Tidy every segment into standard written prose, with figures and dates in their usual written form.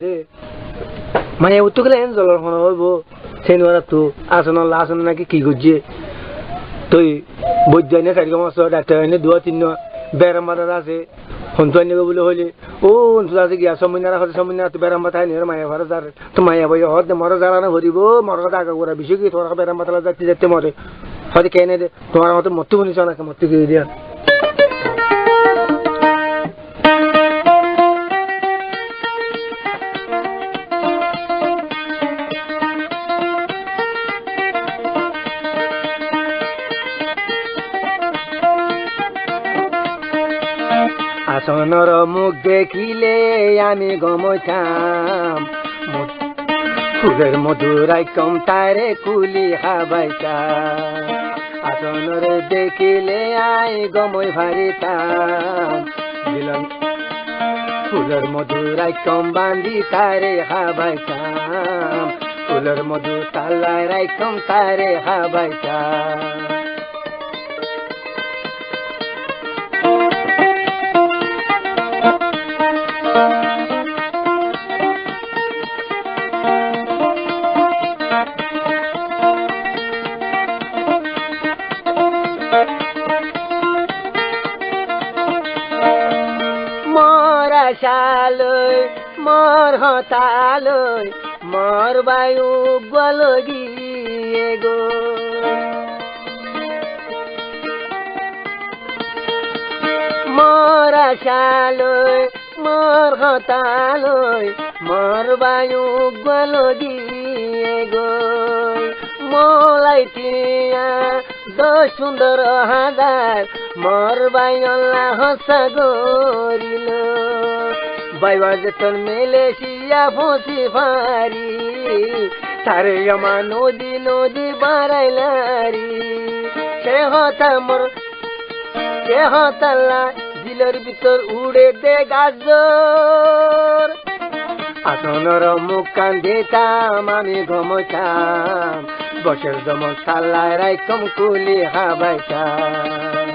আছে মায়া উত্তর গেলে এন জলের ফোন হইব সেই নোয়ারা তো আসন আসন নাকি কি করছে তুই বৈদ্যান্য চারিকম আছে ডাক্তার এনে 2-3 বেড়াম বাজার আছে সন্তান বলে হইলে ও অঞ্চল আছে গিয়া সমন্যারা হতে সমন্যারা তো বেড়াম বাতা নিয়ে মায়া ভাড়া যার তো মায়া ভাই হতে মরা জ্বালানো ভরিব মরা টাকা করা বেশি কি তোরা বেড়াম বাতালা যাতে যেতে মরে হয়তো কেনে দে তোমার মতো মরতে বলিস না মরতে গিয়ে দিয়া আসনর মুখ দেখিলে আমি গমতাম ফুলের মধুরাই কম তারে কুলি হাবাইতাম আসনর দেখিলে আই গমই ভারিতাম ফুলের মধুরাই কম বান্ধি তারে হাবাইতাম ফুলের মধু তালায় রাই কম তারে হাবাইতাম শালই মর হতালই মর বায়ু গল গিয়ে গো মর শালই মর হতালই মর বায়ু গল গিয়ে গো মলাই টিয়া দশ সুন্দর হাজার মর বাইলা হসা গরিল বাইবা যেতন মেলেশিয়া ফসি ফারি তারে আমার নদী নদী বাড়াইলারি সে হতাল্লা দিলের ভিতর উড়ে দে গাজর আসনর মুখ কান দিতাম আমি ঘুমতাম বসের জমন তাল্লায় রাইকম কুলি হাবাইতাম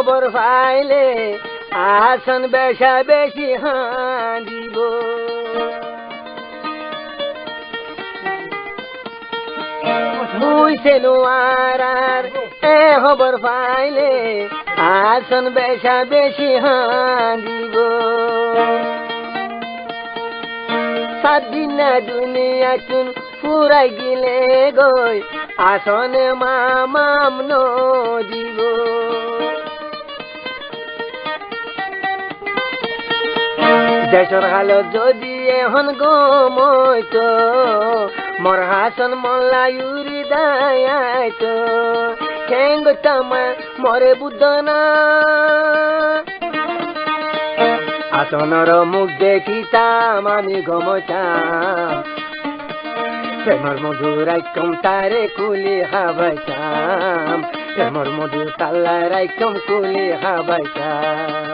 খবর পাইলে আসন বেশা বেশি হাঁদিব মুইছে নোয়ার খবর পাইলে আসন বেশা বেশি হাঁদিব সাদিনা দুনিয়া চুন ফুরাই গিলে গই আসনে মামাম নদিব দেশর হালত যদি এখন গমইত মর হাসন মল্লায়ুরি দায়াইত খেঙ্গতামা মরে বুদ্ধনা আসনর মুখ দেখিতাম আমি গমতাম প্রেমর মধুর রাইকম তারে কুলি হাবাইতাম প্রেমর মধুর তাল্লা রাইকম কুলি হাবাইতাম